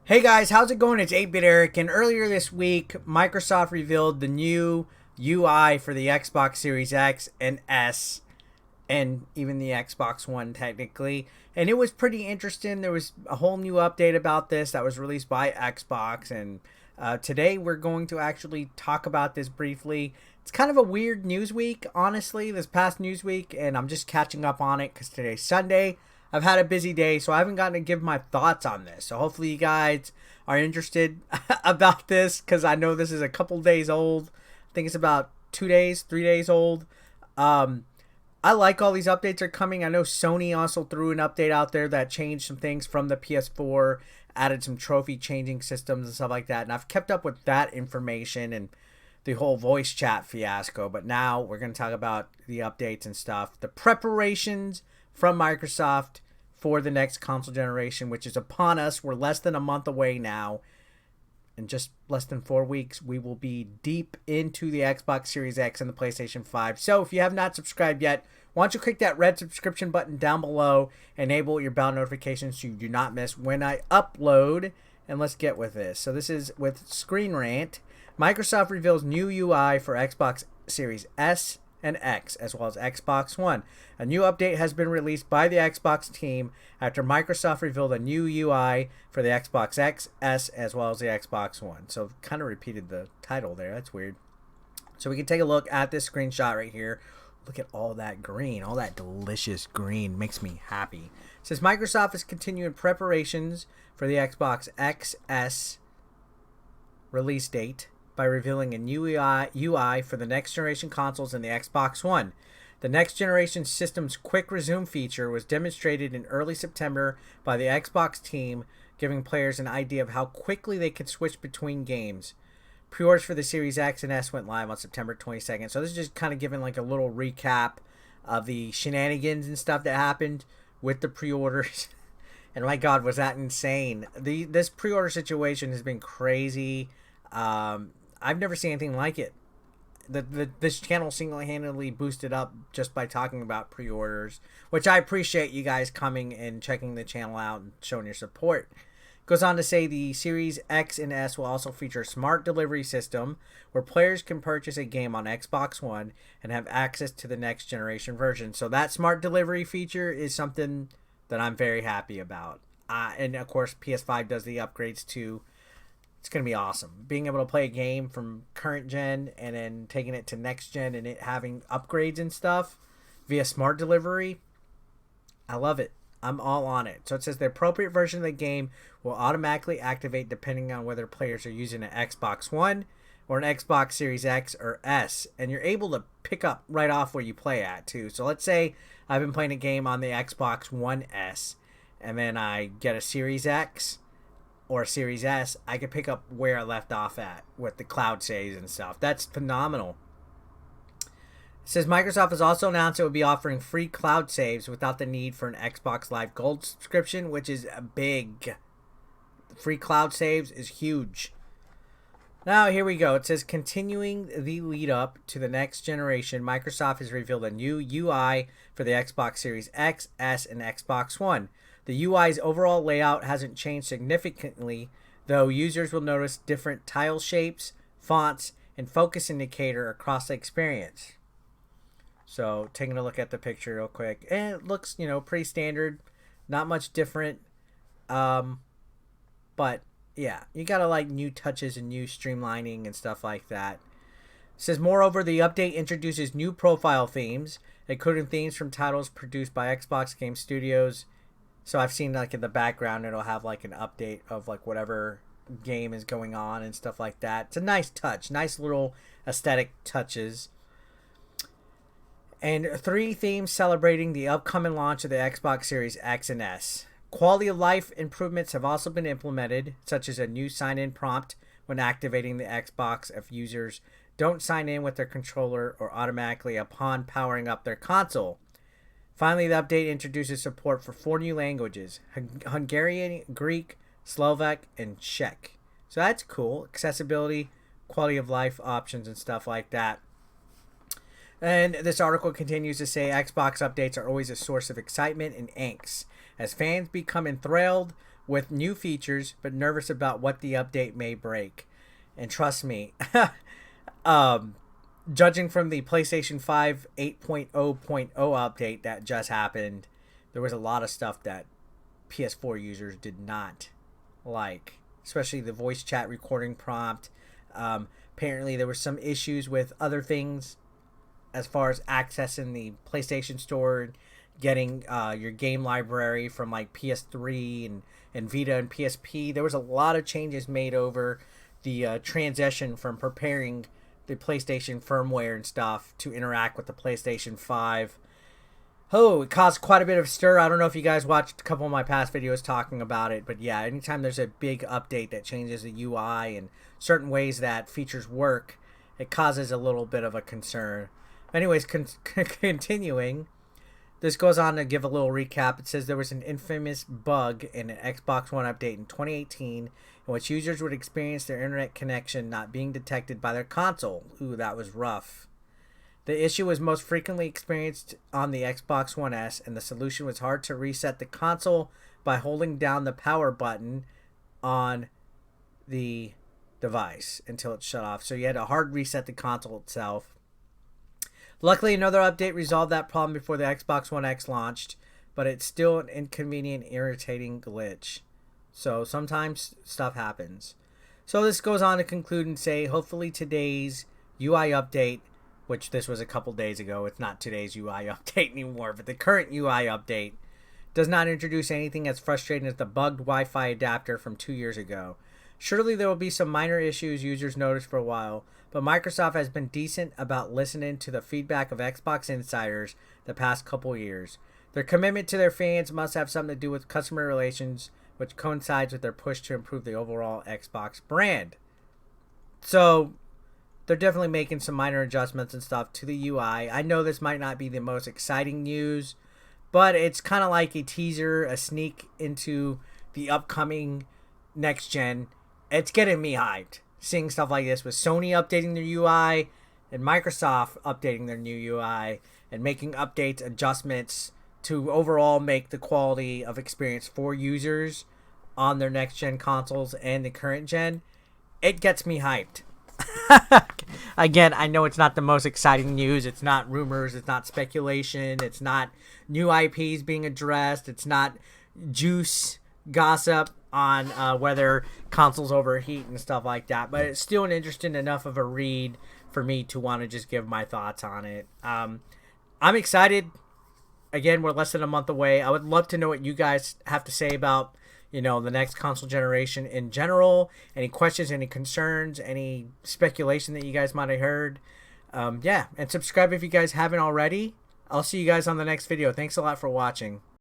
Hey guys, how's it going? It's 8-Bit Eric, and earlier this week, Microsoft revealed the new UI for the Xbox Series X and S, and even the Xbox One technically. And it was pretty interesting. There was a whole new update about this that was released by Xbox, and today we're going to actually talk about this briefly. It's kind of a weird news week, honestly, this past news week, and I'm just catching up on it because today's Sunday. I've had a busy day, so I haven't gotten to give my thoughts on this. So hopefully you guys are interested about this because I know this is a couple days old. I think it's about 2 days, 3 days old. I like all these updates are coming. I know Sony also threw an update out there that changed some things from the PS4, added some trophy changing systems and stuff like that. And I've kept up with that information and the whole voice chat fiasco. But now we're going to talk about the updates and stuff. The preparations from Microsoft for the next console generation, which is upon us. We're less than a month away now. In just less than 4 weeks, we will be deep into the Xbox Series X and the PlayStation 5. So if you have not subscribed yet, why don't you click that red subscription button down below, enable your bell notifications so you do not miss when I upload, and let's get with this. So this is with Screen Rant. Microsoft reveals new UI for Xbox Series S and X, as well as Xbox One. A new update has been released by the Xbox team after Microsoft revealed a new UI for the Xbox X, S, as well as the Xbox One. So kind of repeated the title there. That's weird. So we can take a look at this screenshot right here. Look at all that green, all that delicious green. Makes me happy. It says Microsoft is continuing preparations for the Xbox XS release date by revealing a new UI for the next generation consoles and the Xbox One. The next generation system's quick resume feature was demonstrated in early September by the Xbox team, giving players an idea of how quickly they could switch between games. Pre-orders for the Series X and S went live on September 22nd. So this is just kind of giving like a little recap of the shenanigans and stuff that happened with the pre-orders. And my God, was that insane. This pre-order situation has been crazy. I've never seen anything like it. This channel single-handedly boosted up just by talking about pre-orders, which I appreciate you guys coming and checking the channel out and showing your support. Goes on to say the Series X and S will also feature a smart delivery system where players can purchase a game on Xbox One and have access to the next generation version. So that smart delivery feature is something that I'm very happy about. And of course, PS5 does the upgrades too. It's going to be awesome. Being able to play a game from current gen and then taking it to next gen and it having upgrades and stuff via smart delivery. I love it. I'm all on it. So it says the appropriate version of the game will automatically activate depending on whether players are using an Xbox One or an Xbox Series X or S. And you're able to pick up right off where you play at too. So let's say I've been playing a game on the Xbox One S and then I get a Series X or a Series S, I could pick up where I left off at with the cloud saves and stuff. That's phenomenal. It says Microsoft has also announced it will be offering free cloud saves without the need for an Xbox Live Gold subscription, which is big. Free cloud saves is huge. Now, here we go. It says, continuing the lead up to the next generation, Microsoft has revealed a new UI for the Xbox Series X, S, and Xbox One. The UI's overall layout hasn't changed significantly, though users will notice different tile shapes, fonts, and focus indicator across the experience. So, taking a look at the picture real quick. And it looks, pretty standard. Not much different. But, yeah. You gotta like new touches and new streamlining and stuff like that. It says, moreover, the update introduces new profile themes, including themes from titles produced by Xbox Game Studios. So I've seen like in the background, it'll have like an update of like whatever game is going on and stuff like that. It's a nice touch, nice little aesthetic touches. And 3 themes celebrating the upcoming launch of the Xbox Series X and S. Quality of life improvements have also been implemented, such as a new sign-in prompt when activating the Xbox if users don't sign in with their controller or automatically upon powering up their console. Finally, the update introduces support for 4 new languages: Hungarian, Greek, Slovak, and Czech. So that's cool. Accessibility, quality of life options, and stuff like that. And this article continues to say Xbox updates are always a source of excitement and angst, as fans become enthralled with new features, but nervous about what the update may break. And trust me, judging from the PlayStation 5 8.0.0 update that just happened, there was a lot of stuff that PS4 users did not like, especially the voice chat recording prompt. Apparently, there were some issues with other things as far as accessing the PlayStation Store, getting your game library from like PS3 and Vita and PSP. There was a lot of changes made over the transition from preparing the PlayStation firmware and stuff to interact with the PlayStation 5. Oh, it caused quite a bit of stir. I don't know if you guys watched a couple of my past videos talking about it, but yeah, anytime there's a big update that changes the UI and certain ways that features work, it causes a little bit of a concern. Anyways, continuing, this goes on to give a little recap. It says there was an infamous bug in an Xbox One update in 2018 in which users would experience their internet connection not being detected by their console. Ooh, that was rough. The issue was most frequently experienced on the Xbox One S, and the solution was hard to reset the console by holding down the power button on the device until it shut off. So you had to hard reset the console itself. Luckily, another update resolved that problem before the Xbox One X launched, but it's still an inconvenient, irritating glitch. So sometimes stuff happens. So this goes on to conclude and say, hopefully today's UI update, which this was a couple days ago, it's not today's UI update anymore, but the current UI update does not introduce anything as frustrating as the bugged Wi-Fi adapter from 2 years ago. Surely there will be some minor issues users noticed for a while, but Microsoft has been decent about listening to the feedback of Xbox insiders the past couple years. Their commitment to their fans must have something to do with customer relations, which coincides with their push to improve the overall Xbox brand. So they're definitely making some minor adjustments and stuff to the UI. I know this might not be the most exciting news, but it's kind of like a teaser, a sneak into the upcoming next gen. It's getting me hyped, seeing stuff like this with Sony updating their UI and Microsoft updating their new UI and making updates, adjustments to overall make the quality of experience for users on their next gen consoles and the current gen. It gets me hyped. Again, I know it's not the most exciting news. It's not rumors. It's not speculation. It's not new IPs being addressed. It's not juice gossip on whether consoles overheat and stuff like that. But it's still an interesting enough of a read for me to want to just give my thoughts on it. I'm excited. Again, we're less than a month away. I would love to know what you guys have to say about, the next console generation in general. Any questions, any concerns, any speculation that you guys might have heard. Yeah, and subscribe if you guys haven't already. I'll see you guys on the next video. Thanks a lot for watching.